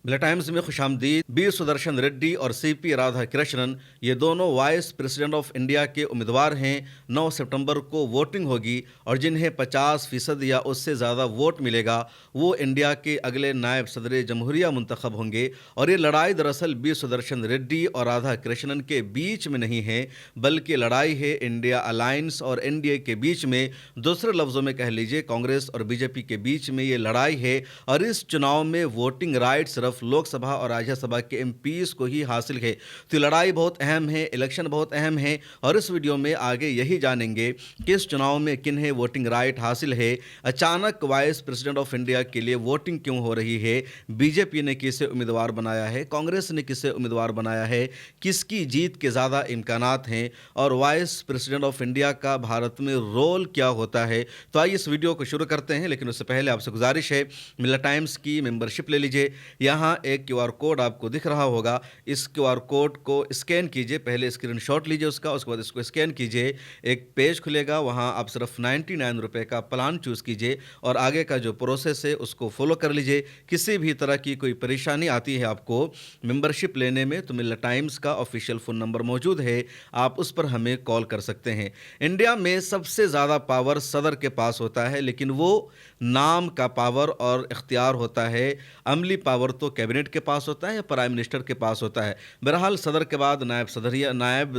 मिला टाइम्स में खुशामदीद। बी सुदर्शन रेड्डी और सीपी राधा कृष्णन ये दोनों वाइस प्रेसिडेंट ऑफ इंडिया के उम्मीदवार हैं। 9 सितंबर को वोटिंग होगी और जिन्हें 50% या उससे ज़्यादा वोट मिलेगा वो इंडिया के अगले नायब सदर जमहूरिया मुंतखब होंगे। और ये लड़ाई दरअसल बी सुदर्शन रेड्डी और राधा कृष्णन के बीच में नहीं है, बल्कि लड़ाई है इंडिया अलायंस और एनडीए के बीच में। दूसरे लफ्ज़ों में कह लीजिए कांग्रेस और बीजेपी के बीच में ये लड़ाई है। और इस चुनाव में वोटिंग राइट सिर्फ लोकसभा और राज्यसभा के एमपीज को ही हासिल है। तो ये लड़ाई बहुत अहम है, इलेक्शन बहुत अहम है और इस वीडियो में आगे यही जानेंगे कि इस चुनाव में किन्हें वोटिंग राइट हासिल है, अचानक वाइस प्रेसिडेंट ऑफ इंडिया के लिए वोटिंग क्यों हो रही है, बीजेपी ने किसे उम्मीदवार बनाया है, कांग्रेस ने किसे उम्मीदवार बनाया है, किसकी जीत के ज़्यादा इम्कानात हैं और वाइस प्रेसिडेंट ऑफ इंडिया का भारत में रोल क्या होता है। तो आइए इस वीडियो को शुरू करते हैं, लेकिन उससे पहले आपसे गुजारिश है मिला टाइम्स की मेंबरशिप ले लीजिए। यहाँ एक क्यूआर कोड आपको दिख रहा होगा, इस क्यूआर कोड को स्कैन कीजिए, पहले स्क्रीनशॉट लीजिए उसका, उसके बाद इसको स्कैन कीजिए, एक पेज खुलेगा, वहाँ आप सिर्फ 99 रुपये का प्लान चूज़ कीजिए और आगे का जो प्रोसेस है उसको फॉलो कर लीजिए। किसी भी तरह की कोई परेशानी आती है आपको मेंबरशिप लेने में तो मिला टाइम्स का ऑफिशियल फ़ोन नंबर मौजूद है, आप उस पर हमें कॉल कर सकते हैं। इंडिया में सबसे ज़्यादा पावर सदर के पास होता है, लेकिन वो नाम का पावर और इख्तियार होता है, अमली पावर तो कैबिनेट के पास होता है या प्राइम मिनिस्टर के पास होता है। बहरहाल सदर के बाद नायब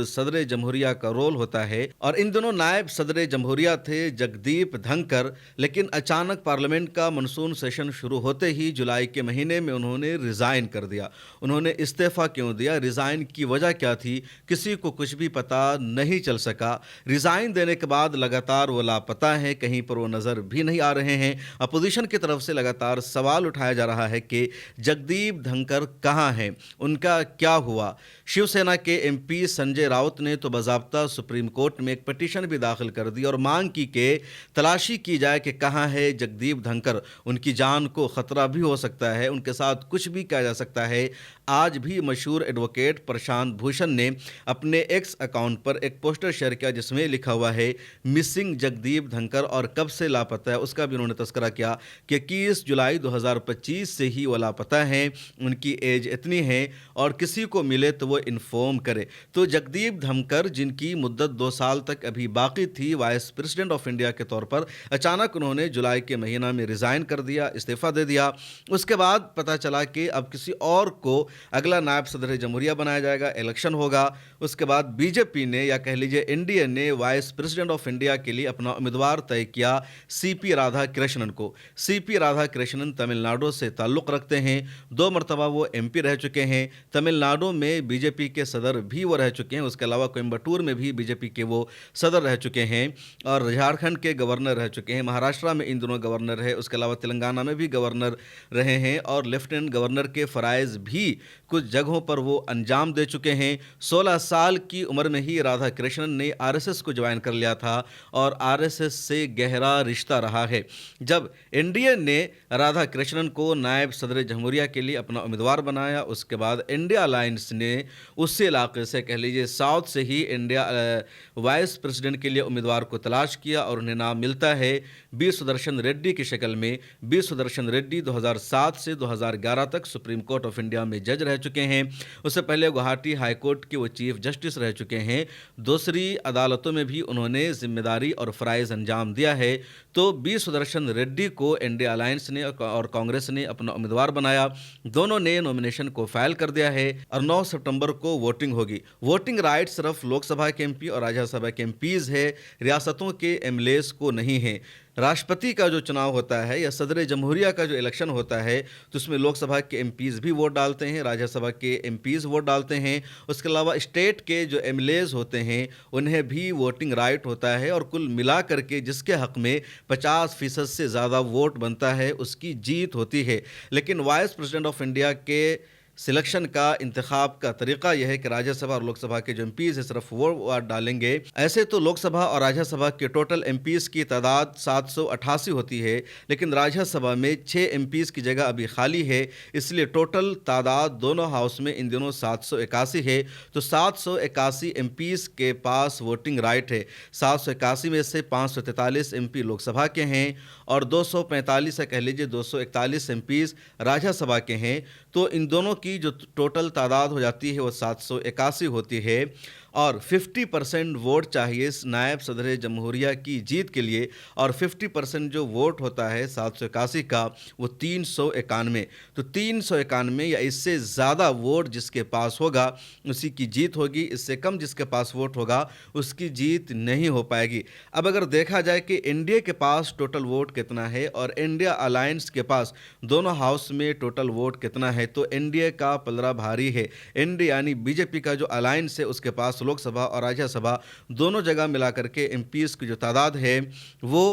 सदर जमहूरिया का रोल होता है और इन दोनों नायब सदर जमहूरिया थे जगदीप धनकर, लेकिन अचानक पार्लियामेंट का मानसून सेशन शुरू होते ही जुलाई के महीने में उन्होंने रिज़ाइन कर दिया। उन्होंने इस्तीफ़ा क्यों दिया, रिज़ाइन की वजह क्या थी, किसी को कुछ भी पता नहीं चल सका। रिज़ाइन देने के बाद लगातार वो लापता हैं, कहीं पर वो नज़र भी नहीं आ रहे हैं। अपोजिशन की तरफ से लगातार सवाल उठाया जा रहा है कि जगदीप धनकर कहाँ हैं, उनका क्या हुआ। शिवसेना के एमपी संजय राउत ने तो बाज़ाब्ता सुप्रीम कोर्ट में एक पिटीशन भी दाखिल कर दी और मांग की कि तलाशी की जाए कि कहाँ है जगदीप धनकर, उनकी जान को ख़तरा भी हो सकता है, उनके साथ कुछ भी किया जा सकता है। आज भी मशहूर एडवोकेट प्रशांत भूषण ने अपने एक्स अकाउंट पर एक पोस्टर शेयर किया जिसमें लिखा हुआ है मिसिंग जगदीप धनकर, और कब से लापता है उसका भी उन्होंने तस्करा किया कि 21 जुलाई 2025 से ही वो लापता हैं, उनकी एज इतनी है और किसी को मिले तो वो इन्फॉर्म करे। तो जगदीप धनकर जिनकी मुद्दत 2 साल तक अभी बाकी थी वाइस प्रेसिडेंट ऑफ इंडिया के तौर पर, अचानक उन्होंने जुलाई के महीना में रिज़ाइन कर दिया, इस्तीफ़ा दे दिया। उसके बाद पता चला कि अब किसी और को अगला नायब सदर जमहूरिया बनाया जाएगा, इलेक्शन होगा। उसके बाद बीजेपी ने या कह लीजिए एनडीए ने वाइस प्रेसिडेंट ऑफ इंडिया के लिए अपना उम्मीदवार तय किया सीपी राधा कृष्णन को। सीपी राधा कृष्णन तमिलनाडु से ताल्लुक़ रखते हैं, 2 मरतबा वो एमपी रह चुके हैं, तमिलनाडु में बीजेपी के सदर भी वो रह चुके हैं, उसके अलावा कोयम्बटूर में भी बीजेपी के वो सदर रह चुके हैं और झारखंड के गवर्नर रह चुके हैं, महाराष्ट्र में इन दोनों गवर्नर है, उसके अलावा तेलंगाना में भी गवर्नर रहे हैं और लेफ्टिनेंट गवर्नर के फ़राइज़ भी कुछ जगहों पर वो अंजाम दे चुके हैं। 16 साल की उम्र में ही राधा कृष्णन ने आरएसएस को ज्वाइन कर लिया था और आरएसएस से गहरा रिश्ता रहा है। जब एनडीए ने राधा कृष्णन को नायब सदर जमहूरिया के लिए अपना उम्मीदवार बनाया, उसके बाद इंडिया अलायंस ने उसी इलाके से कह लीजिए साउथ से ही इंडिया वाइस प्रेसिडेंट के लिए उम्मीदवार को तलाश किया और उन्हें नाम मिलता है बी सुदर्शन रेड्डी की शक्ल में। बी सुदर्शन रेड्डी 2007 से 2011 तक सुप्रीम कोर्ट ऑफ इंडिया में जज रह चुके हैं। उससे पहले गुवाहाटी हाई कोर्ट के वो चीफ जस्टिस रह चुके हैं। दूसरी अदालतों में भी उन्होंने जिम्मेदारी और फ़राइज़ अंजाम दिया है। तो बी सुदर्शन रेड्डी को इंडिया अलायंस ने और कांग्रेस ने अपना उम्मीदवार बनाया। दोनों ने नॉमिनेशन को फाइल कर दिया है और 9 सितंबर को वोटिंग होगी। वोटिंग राइट सिर्फ लोकसभा के एमपी और राज्यसभा के एमपीज है, रियासतों के एमएलएस को नहीं है। राष्ट्रपति का जो चुनाव होता है या सदर जमहूरिया का जो इलेक्शन होता है तो उसमें लोकसभा के एमपीज़ भी वोट डालते हैं, राज्यसभा के एमपीज़ वोट डालते हैं। उसके अलावा स्टेट के जो एमएलएज होते हैं उन्हें भी वोटिंग राइट होता है और कुल मिला करके जिसके हक़ में 50% से ज़्यादा वोट बनता है उसकी जीत होती है। लेकिन वाइस प्रेसिडेंट ऑफ इंडिया के सिलेक्शन का इंतखाब का तरीका यह है कि राज्यसभा और लोकसभा के जो एमपीज है सिर्फ वो वोट डालेंगे। ऐसे तो लोकसभा और राज्यसभा के टोटल एमपीज की तादाद 788 होती है, लेकिन राज्यसभा में 6 एमपीज की जगह अभी खाली है, इसलिए टोटल तादाद दोनों हाउस में इन दिनों 781 है। तो 781 एमपीज के पास वोटिंग राइट है। 781 में से 543 एमपी लोकसभा के हैं और 245 या कह लीजिए 241 एमपीज राज्यसभा के हैं। तो इन दोनों की जो टोटल तादाद हो जाती है वो 781 होती है और 50% वोट चाहिए नायब सदर जमहूरिया की जीत के लिए, और 50% जो वोट होता है 781 का वो 391। तो 391 या इससे ज़्यादा वोट जिसके पास होगा उसी की जीत होगी, इससे कम जिसके पास वोट होगा उसकी जीत नहीं हो पाएगी। अब अगर देखा जाए कि एनडीए के पास टोटल वोट कितना है और इंडिया अलायंस के पास दोनों हाउस में टोटल वोट कितना है, तो एनडीए का पलड़ा भारी है। एनडीए यानी बीजेपी का जो अलायंस है उसके पास लोकसभा और राज्यसभा दोनों जगह मिलाकर के एमपीज की जो तादाद है वो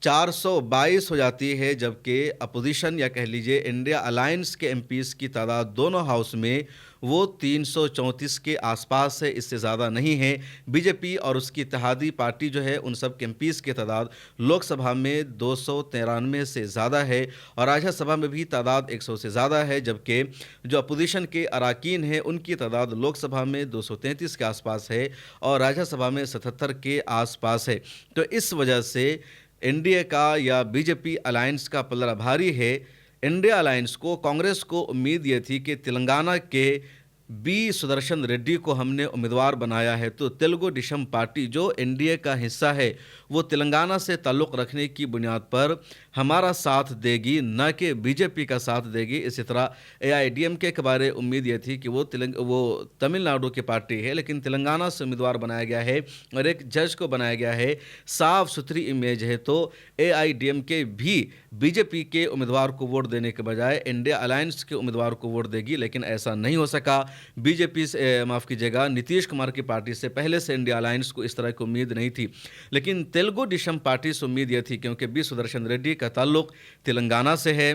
422 हो जाती है, जबकि अपोजिशन या कह लीजिए इंडिया अलायंस के एमपीज की तादाद दोनों हाउस में वो 334 के आसपास है, इससे ज़्यादा नहीं है। बीजेपी और उसकी इत्तेहादी पार्टी जो है उन सब के एमपीज की तादाद लोकसभा में 293 से ज़्यादा है और राज्यसभा में भी तादाद 100 से ज़्यादा है, जबकि जो अपोजिशन के अराकीन हैं उनकी तादाद लोकसभा में 233 के आसपास है और राज्यसभा में 77 के आसपास है। तो इस वजह से एनडीए का या बीजेपी अलायंस का पलड़ा भारी है। इंडिया अलायंस को, कांग्रेस को उम्मीद ये थी कि तेलंगाना के बी सुदर्शन रेड्डी को हमने उम्मीदवार बनाया है तो तेलुगु देशम पार्टी जो एनडीए का हिस्सा है वो तेलंगाना से ताल्लुक़ रखने की बुनियाद पर हमारा साथ देगी, न कि बीजेपी का साथ देगी। इसी तरह एआईडीएमके के बारे उम्मीद ये थी कि वो तमिलनाडु की पार्टी है लेकिन तेलंगाना से उम्मीदवार बनाया गया है और एक जज को बनाया गया है, साफ सुथरी इमेज है। तो एआईडीएमके भी बीजेपी के उम्मीदवार को वोट देने के बजाय इंडिया अलायंस के उम्मीदवार को वोट देगी, लेकिन ऐसा नहीं हो सका। बीजेपी से, माफ़ कीजिएगा, नीतीश कुमार की पार्टी से पहले से इंडिया अलायंस को इस तरह की उम्मीद नहीं थी, लेकिन तेलुगु देशम पार्टी से उम्मीद यह थी क्योंकि बी सुदर्शन रेड्डी का ताल्लुक तेलंगाना से है,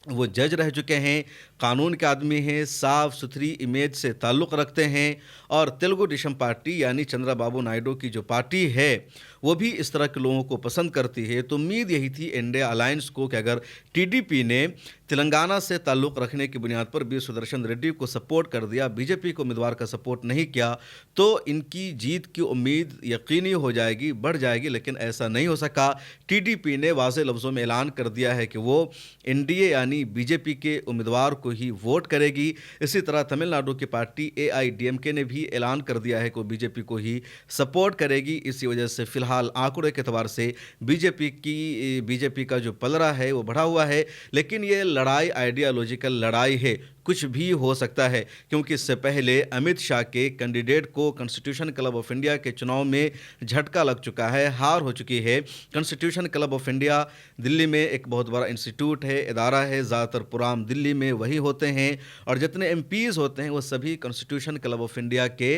वो जज रह चुके हैं, कानून के आदमी हैं, साफ सुथरी इमेज से ताल्लुक़ रखते हैं और तेलुगु देशम पार्टी यानी चंद्रबाबू नायडू की जो पार्टी है वो भी इस तरह के लोगों को पसंद करती है। तो उम्मीद यही थी इंडिया अलायंस को कि अगर टीडीपी ने तेलंगाना से ताल्लुक़ रखने की बुनियाद पर बी सुदर्शन रेड्डी को सपोर्ट कर दिया, बीजेपी को उम्मीदवार का सपोर्ट नहीं किया, तो इनकी जीत की उम्मीद यकीनी हो जाएगी, बढ़ जाएगी, लेकिन ऐसा नहीं हो सका। टीडीपी ने वाज़ेह लफ्ज़ों में ऐलान कर दिया है कि वो एनडीए यानी बीजेपी के उम्मीदवार को ही वोट करेगी। इसी तरह तमिलनाडु की पार्टी एआईडीएमके ने भी ऐलान कर दिया है कि वो बीजेपी को ही सपोर्ट करेगी। इसी वजह से फिलहाल आंकड़े के एतबार से बीजेपी का जो पलड़ा है वो बढ़ा हुआ है, लेकिन ये लड़ाई आइडियोलॉजिकल लड़ाई है, कुछ भी हो सकता है, क्योंकि इससे पहले अमित शाह के कैंडिडेट को कॉन्स्टिट्यूशन क्लब ऑफ इंडिया के चुनाव में झटका लग चुका है, हार हो चुकी है। Constitution club of India Delhi में एक बहुत बड़ा इंस्टीट्यूट है, इदारा है, ज़्यादातर प्रोग्राम दिल्ली में वही होते हैं और जितने एमपीज़ होते हैं वो सभी कॉन्स्टिट्यूशन क्लब ऑफ इंडिया के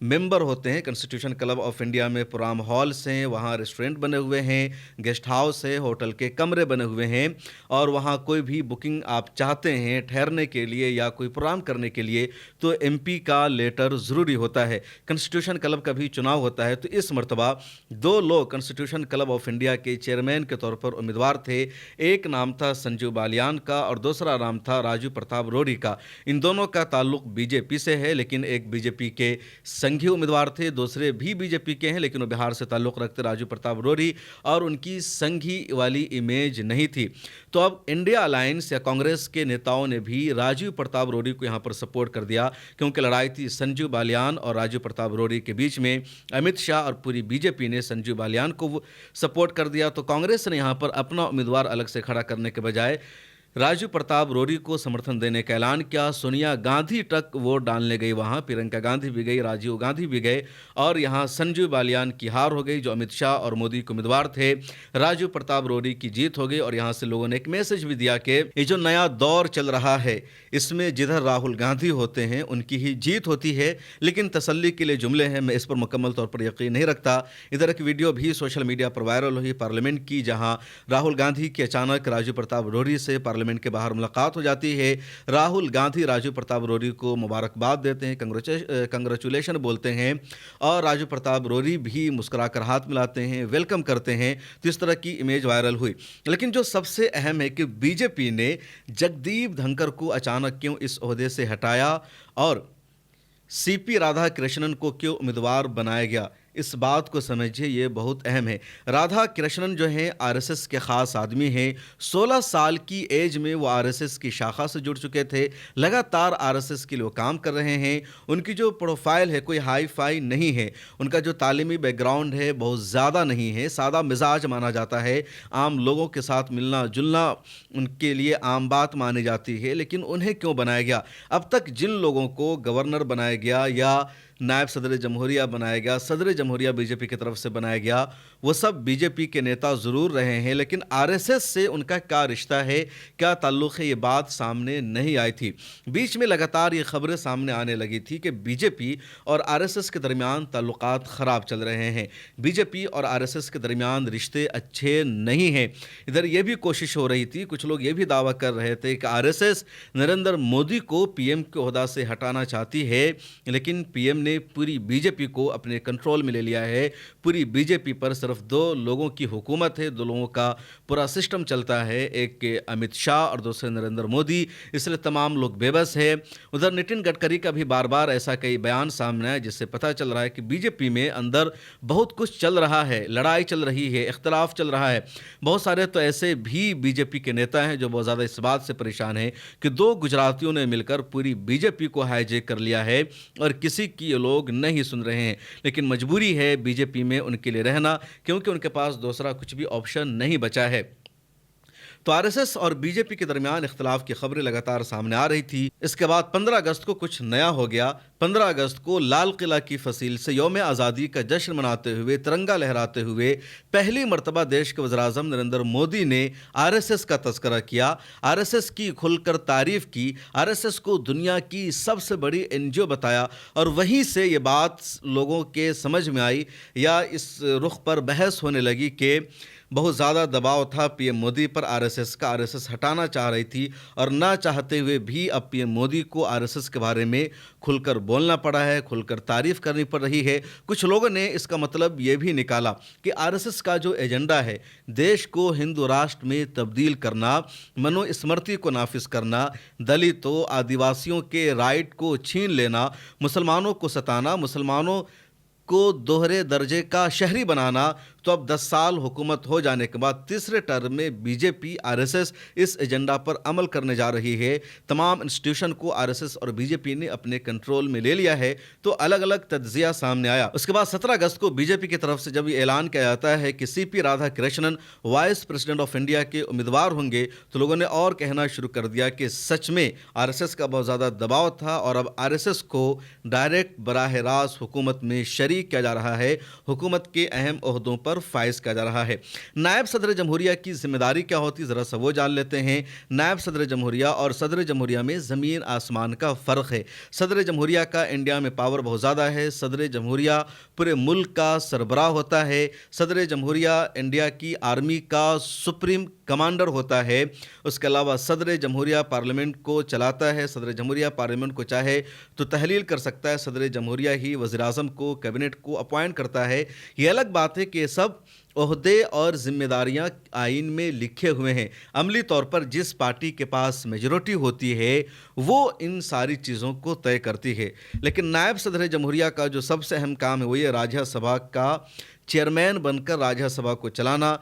मेंबर होते हैं। कॉन्स्टिट्यूशन क्लब ऑफ इंडिया में प्रोग्राम हॉल्स हैं, वहाँ रेस्टोरेंट बने हुए हैं, गेस्ट हाउस है, होटल के कमरे बने हुए हैं और वहाँ कोई भी बुकिंग आप चाहते हैं ठहरने के लिए या कोई प्रोग्राम करने के लिए तो एमपी का लेटर ज़रूरी होता है। कॉन्स्टिट्यूशन क्लब का भी चुनाव होता है, तो इस मरतबा 2 लोग कॉन्स्टिट्यूशन क्लब ऑफ इंडिया के चेयरमैन के तौर पर उम्मीदवार थे। एक नाम था संजीव बालियान का और दूसरा नाम था राजू प्रताप रूडी का। इन दोनों का ताल्लुक बीजेपी से है, लेकिन एक बीजेपी के संघी उम्मीदवार थे, दूसरे भी बीजेपी के हैं लेकिन वो बिहार से ताल्लुक़ रखते राजू प्रताप रूडी और उनकी संघी वाली इमेज नहीं थी। तो अब इंडिया अलायंस या कांग्रेस के नेताओं ने भी राजू प्रताप रूडी को यहाँ पर सपोर्ट कर दिया, क्योंकि लड़ाई थी संजीव बालियान और राजू प्रताप रूडी के बीच में। अमित शाह और पूरी बीजेपी ने संजीव बालियान को सपोर्ट कर दिया, तो कांग्रेस ने यहाँ पर अपना उम्मीदवार अलग से खड़ा करने के बजाय राजू प्रताप रूडी को समर्थन देने का ऐलान किया। सोनिया गांधी तक वोट डालने गई, वहां प्रियंका गांधी भी गई, राजीव गांधी भी गए और यहां संजीव बालियान की हार हो गई जो अमित शाह और मोदी के उम्मीदवार थे। राजू प्रताप रूडी की जीत हो गई और यहां से लोगों ने एक मैसेज भी दिया कि ये जो नया दौर चल रहा है इसमें जिधर राहुल गांधी होते हैं उनकी ही जीत होती है, लेकिन तसल्ली के लिए जुमले हैं, मैं इस पर मुकम्मल तौर पर यकीन नहीं रखता। इधर एक वीडियो भी सोशल मीडिया पर वायरल हुई पार्लियामेंट की, जहाँ राहुल गांधी की अचानक राजू प्रताप रूडी से पार्लियामेंट पार्लियामेंट के बाहर मुलाकात हो जाती है। राहुल गांधी राजीव प्रताप रूडी को मुबारकबाद देते हैं, कंग्रेचुलेशन बोलते हैं और राजीव प्रताप रूडी भी मुस्कुराकर हाथ मिलाते हैं, वेलकम करते हैं। तो इस तरह की इमेज वायरल हुई। लेकिन जो सबसे अहम है कि बीजेपी ने जगदीप धनखड़ को अचानक क्यों इस ओहदे से हटाया और सीपी राधा कृष्णन को क्यों उम्मीदवार बनाया गया, इस बात को समझिए, ये बहुत अहम है। राधा कृष्णन जो हैं आरएसएस के ख़ास आदमी हैं। 16 साल की एज में वो आरएसएस की शाखा से जुड़ चुके थे। लगातार आरएसएस के लिए वो काम कर रहे हैं। उनकी जो प्रोफाइल है कोई हाई फाई नहीं है। उनका जो तालीमी बैकग्राउंड है बहुत ज़्यादा नहीं है, सादा मिजाज माना जाता है। आम लोगों के साथ मिलना जुलना उनके लिए आम बात मानी जाती है। लेकिन उन्हें क्यों बनाया गया? अब तक जिन लोगों को गवर्नर बनाया गया या नायब सदर जमहूरिया बनाया गया, सदर जमहूरिया बीजेपी की तरफ से बनाया गया, वो सब बीजेपी के नेता ज़रूर रहे हैं। लेकिन आरएसएस से उनका क्या रिश्ता है, क्या ताल्लुक़ है, ये बात सामने नहीं आई थी। बीच में लगातार ये खबरें सामने आने लगी थी कि बीजेपी और आरएसएस के दरमियान ताल्लुकात ख़राब चल रहे हैं, बीजेपी और आरएसएस के दरमियान रिश्ते अच्छे नहीं हैं। इधर ये भी कोशिश हो रही थी, कुछ लोग ये भी दावा कर रहे थे कि आरएसएस नरेंद्र मोदी को पीएम के ओहदा से हटाना चाहती है, लेकिन पीएम ने पूरी बीजेपी को अपने कंट्रोल में ले लिया है। पूरी बीजेपी पर सिर्फ 2 लोगों की हुकूमत है, 2 लोगों का पूरा सिस्टम चलता है, एक अमित शाह और दूसरे नरेंद्र मोदी। इसलिए तमाम लोग बेबस है। उधर नितिन गडकरी का भी बार बार ऐसा कई बयान सामने आए जिससे पता चल रहा है कि बीजेपी में अंदर बहुत कुछ चल रहा है, लड़ाई चल रही है, इख्तलाफ चल रहा है। बहुत सारे तो ऐसे भी बीजेपी के नेता हैं जो बहुत ज़्यादा इस बात से परेशान हैं कि 2 गुजरातियों ने मिलकर पूरी बीजेपी को हाईजैक कर लिया है और किसी की लोग नहीं सुन रहे हैं। लेकिन मजबूरी है बीजेपी में उनके लिए रहना, क्योंकि उनके पास दूसरा कुछ भी ऑप्शन नहीं बचा है। तो आरएसएस और बीजेपी के दरमियान इख्तलाफ की खबरें लगातार सामने आ रही थी। इसके बाद 15 अगस्त को कुछ नया हो गया। 15 अगस्त को लाल किला की फसील से यौम आज़ादी का जश्न मनाते हुए, तिरंगा लहराते हुए पहली मरतबा देश के वज़ीर-ए-आज़म नरेंद्र मोदी ने आरएसएस का तज़किरा किया, आरएसएस की खुलकर तारीफ़ की, आरएसएस को दुनिया की सबसे बड़ी एनजीओ बताया। और वहीं से ये बात लोगों के समझ में आई या इस रुख पर बहस होने लगी कि बहुत ज़्यादा दबाव था पीएम मोदी पर आरएसएस का, आरएसएस हटाना चाह रही थी और ना चाहते हुए भी अब पीएम मोदी को आरएसएस के बारे में खुलकर बोलना पड़ा है, खुलकर तारीफ़ करनी पड़ रही है। कुछ लोगों ने इसका मतलब ये भी निकाला कि आरएसएस का जो एजेंडा है देश को हिंदू राष्ट्र में तब्दील करना, मनुस्मृति को नाफिज करना, दलितों आदिवासियों के राइट को छीन लेना, मुसलमानों को सताना, मुसलमानों को दोहरे दर्जे का शहरी बनाना, तो अब 10 साल हुकूमत हो जाने के बाद तीसरे टर्म में बीजेपी आरएसएस इस एजेंडा पर अमल करने जा रही है। तमाम इंस्टीट्यूशन को आरएसएस और बीजेपी ने अपने कंट्रोल में ले लिया है। तो अलग अलग तज्जिया सामने आया। उसके बाद 17 अगस्त को बीजेपी की तरफ से जब ये ऐलान किया जाता है कि CP Radha Krishnan vice president of India के उम्मीदवार होंगे, तो लोगों ने और कहना शुरू कर दिया कि सच में आरएसएस का बहुत ज़्यादा दबाव था और अब आरएसएस को डायरेक्ट बराह रास्त हुकूमत में शरीक किया जा रहा है, हुकूमत के अहम ओहदों पर फाइज किया जा रहा है। नायब सदर जमहूरिया की जिम्मेदारी क्या होती है, ज़रा सा वो जान लेते हैं। नायब सदर जमहूरिया और सदर जमहूरिया में ज़मीन आसमान का फ़र्क है। सदर जमहूरिया का इंडिया में पावर बहुत ज़्यादा है। सदर जमहूरिया पूरे मुल्क का सरबराह होता है। सदर जमहूरिया इंडिया की आर्मी का सुप्रीम कमांडर होता है। उसके अलावा सदर जमहूरिया पार्लियामेंट को चलाता है। सदर जमहूरिया पार्लियामेंट को चाहे तो तहलील कर सकता है। सदर जमहूरिया ही वज़ीर-ए-आज़म को, कैबिनेट को अपॉइंट करता है। ये अलग बात है कि ये सब ओहदे और जिम्मेदारियां आइन में लिखे हुए हैं। अमली तौर पर जिस पार्टी के पास मेजॉरिटी होती है वो इन सारी चीज़ों को तय करती है। लेकिन नायब सदर जमहूरिया का जो सबसे अहम काम है वो ये राज्यसभा का चेयरमैन बनकर राज्यसभा को चलाना,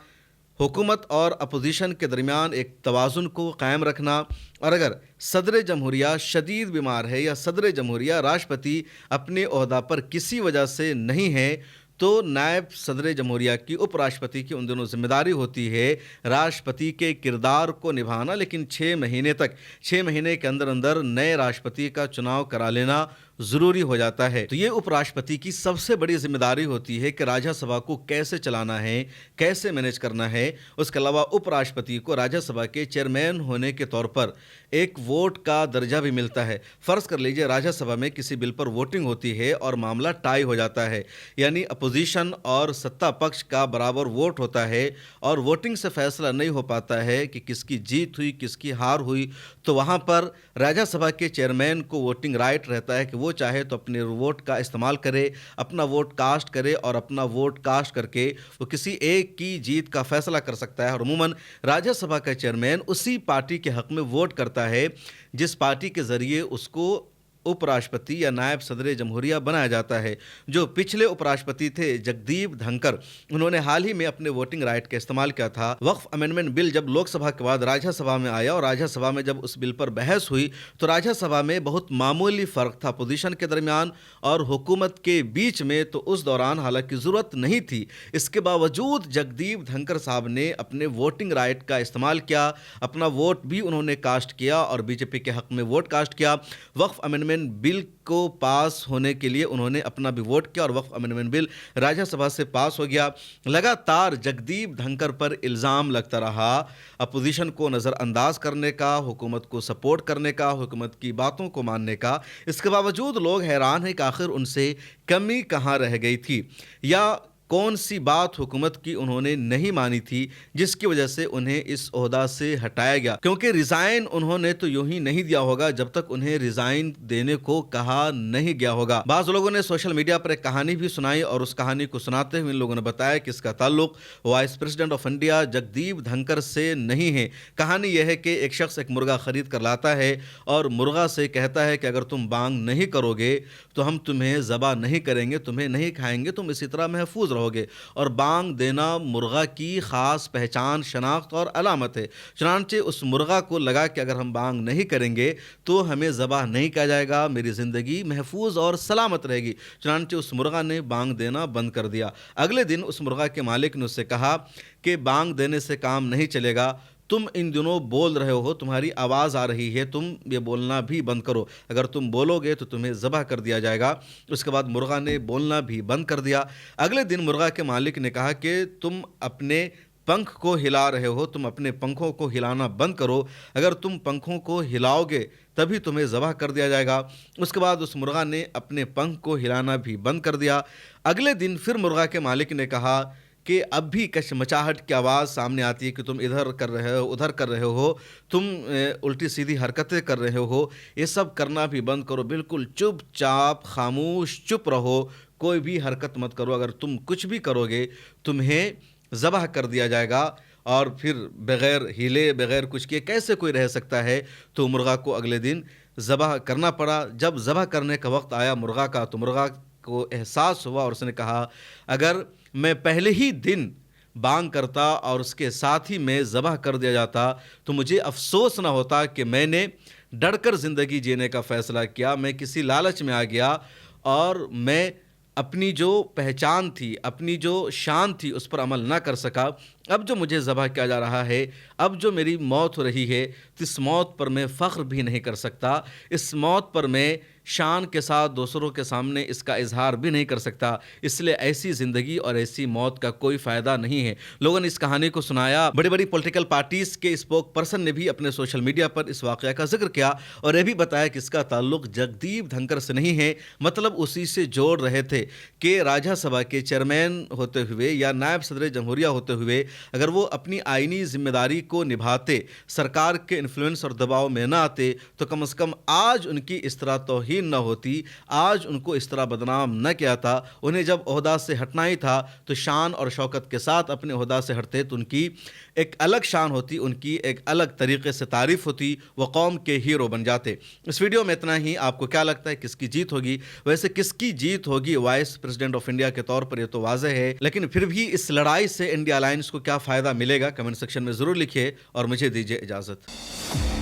हुकूमत और अपोजिशन के दरमियान एक तवाज़ुन को कायम रखना। और अगर सदर जमहूरिया शदीद बीमार है या सदर जमहूरिया राष्ट्रपति अपने ओहदा पर किसी वजह से नहीं है, तो नायब सदर जमहूरिया की उपराष्ट्रपति की उन दोनों जिम्मेदारी होती है राष्ट्रपति के किरदार को निभाना, लेकिन 6 महीने तक, 6 महीने के अंदर अंदर नए राष्ट्रपति का चुनाव करा लेना, जरूरी हो जाता है। तो ये उपराष्ट्रपति की सबसे बड़ी जिम्मेदारी होती है कि राज्यसभा को कैसे चलाना है, कैसे मैनेज करना है। उसके अलावा उपराष्ट्रपति को राज्यसभा के चेयरमैन होने के तौर पर एक वोट का दर्जा भी मिलता है। फर्ज कर लीजिए राज्यसभा में किसी बिल पर वोटिंग होती है और मामला टाई हो जाता है, यानी अपोजिशन और सत्ता पक्ष का बराबर वोट होता है और वोटिंग से फैसला नहीं हो पाता है कि किसकी जीत हुई किसकी हार हुई, तो वहां पर राज्यसभा के चेयरमैन को वोटिंग राइट रहता है कि वो चाहे तो अपने वोट का इस्तेमाल करे, अपना वोट कास्ट करे और अपना वोट कास्ट करके वो किसी एक की जीत का फैसला कर सकता है। और अमूमन राज्यसभा का चेयरमैन उसी पार्टी के हक में वोट करता है जिस पार्टी के जरिए उसको उपराष्ट्रपति या नायब सदर जमहूरिया बनाया जाता है। जो पिछले उपराष्ट्रपति थे जगदीप धनखड़, उन्होंने हाल ही में अपने वोटिंग राइट का इस्तेमाल किया था। वक्फ अमेंडमेंट बिल जब लोकसभा के बाद राज्यसभा में आया और राज्यसभा में जब उस बिल पर बहस हुई तो राज्यसभा में बहुत मामूली फर्क था अपोजिशन के दरमियान और हुकूमत के बीच में, तो उस दौरान हालांकि जरूरत नहीं थी। इसके बावजूद जगदीप धनखड़ साहब ने अपने वोटिंग राइट का इस्तेमाल किया, अपना वोट भी उन्होंने कास्ट किया और बीजेपी के हक में वोट कास्ट किया। वक्फ अमेंडमेंट बिल को पास होने के लिए उन्होंने अपना भी वोट किया और वक्फ अमेंडमेंट बिल राज्यसभा से पास हो गया। लगातार जगदीप धनखड़ पर इल्जाम लगता रहा अपोजिशन को नजरअंदाज करने का, हुकूमत को सपोर्ट करने का, हुकूमत की बातों को मानने का। इसके बावजूद लोग हैरान हैं कि आखिर उनसे कमी कहां रह गई थी या कौन सी बात हुकूमत की उन्होंने नहीं मानी थी जिसकी वजह से उन्हें इस ओहदा से हटाया गया। क्योंकि रिजाइन उन्होंने तो यूं ही नहीं दिया होगा जब तक उन्हें रिजाइन देने को कहा नहीं गया होगा। बाज लोगों ने सोशल मीडिया पर एक कहानी भी सुनाई और उस कहानी को सुनाते हुए इन लोगों ने बताया कि इसका ताल्लुक vice president of India Jagdeep Dhankhar से नहीं है। कहानी यह है कि एक शख्स एक मुर्गा खरीद कर लाता है और मुर्गा से कहता है कि अगर तुम बांग नहीं करोगे तो हम तुम्हें ज़बा नहीं करेंगे, तुम्हें नहीं खाएंगे, तुम इसी तरह महफूज रहोगे। और बांग देना मुर्गा की खास पहचान, शनाख्त और अलामत है। चुनांचे उस मुर्गा को लगा कि अगर हम बांग नहीं करेंगे तो हमें ज़बा नहीं किया जाएगा, मेरी ज़िंदगी महफूज और सलामत रहेगी। चुनांचे उस मुर्गा ने बांग देना बंद कर दिया। अगले दिन उस मुर्गा के मालिक ने उससे कहा कि बांग देने से काम नहीं चलेगा, तुम इन दिनों बोल रहे हो, तुम्हारी आवाज़ आ रही है, तुम ये बोलना भी बंद करो, अगर तुम बोलोगे तो तुम्हें ज़बह कर दिया जाएगा। उसके बाद मुर्गा ने बोलना भी बंद कर दिया। अगले दिन मुर्गा के मालिक ने कहा कि तुम अपने पंख को हिला रहे हो, तुम अपने पंखों को हिलाना बंद करो, अगर तुम पंखों को हिलाओगे तभी तुम्हें ज़बह कर दिया जाएगा। उसके बाद उस मुर्गा ने अपने पंख को हिलाना भी बंद कर दिया। अगले दिन फिर मुर्गा के मालिक ने कहा कि अब भी कशमचाहट की आवाज़ सामने आती है कि तुम इधर कर रहे हो, उधर कर रहे हो, तुम उल्टी सीधी हरकतें कर रहे हो, ये सब करना भी बंद करो, बिल्कुल चुपचाप खामोश चुप रहो, कोई भी हरकत मत करो, अगर तुम कुछ भी करोगे तुम्हें ज़बह कर दिया जाएगा। और फिर बग़ैर हिले बग़ैर कुछ किए कैसे कोई रह सकता है। तो मुर्गा को अगले दिन ज़बह करना पड़ा। जब ज़बह करने का वक्त आया मुर्गा का, तो मुर्गा को एहसास हुआ और उसने कहा अगर मैं पहले ही दिन बांग करता और उसके साथ ही मैं ज़बह कर दिया जाता तो मुझे अफसोस ना होता कि मैंने डरकर ज़िंदगी जीने का फ़ैसला किया, मैं किसी लालच में आ गया और मैं अपनी जो पहचान थी, अपनी जो शान थी उस पर अमल ना कर सका। अब जो मुझे ज़बह किया जा रहा है, अब जो मेरी मौत हो रही है, तो इस मौत पर मैं फ़ख्र भी नहीं कर सकता, इस मौत पर मैं शान के साथ दूसरों के सामने इसका इजहार भी नहीं कर सकता, इसलिए ऐसी ज़िंदगी और ऐसी मौत का कोई फ़ायदा नहीं है। लोगों ने इस कहानी को सुनाया। बड़ी बड़ी पॉलिटिकल पार्टीज़ के स्पोक पर्सन ने भी अपने सोशल मीडिया पर इस वाक़या का जिक्र किया और यह भी बताया कि इसका ताल्लुक जगदीप धनखड़ से नहीं है, मतलब उसी से जोड़ रहे थे कि राज्यसभा के चेयरमैन होते हुए या नायब सदर जमहूरिया होते हुए अगर वो अपनी आईनी जिम्मेदारी को निभाते, सरकार के इन्फ्लुएंस और दबाव में न आते, तो कम से कम आज उनकी इस तरह तौहीन न होती, आज उनको इस तरह बदनाम न किया था। उन्हें जब ओहदा से हटना ही था तो शान और शौकत के साथ अपने ओहदा से हटते तो उनकी एक अलग शान होती, उनकी एक अलग तरीके से तारीफ होती, वह कौम के हीरो बन जाते। इस वीडियो में इतना ही। आपको क्या लगता है किसकी जीत होगी? वैसे किसकी जीत होगी वाइस प्रेसिडेंट ऑफ इंडिया के तौर पर यह तो वाज़ेह है, लेकिन फिर भी इस लड़ाई से इंडिया अलायंस को क्या फ़ायदा मिलेगा? कमेंट सेक्शन में ज़रूर लिखिए और मुझे दीजिए इजाज़त।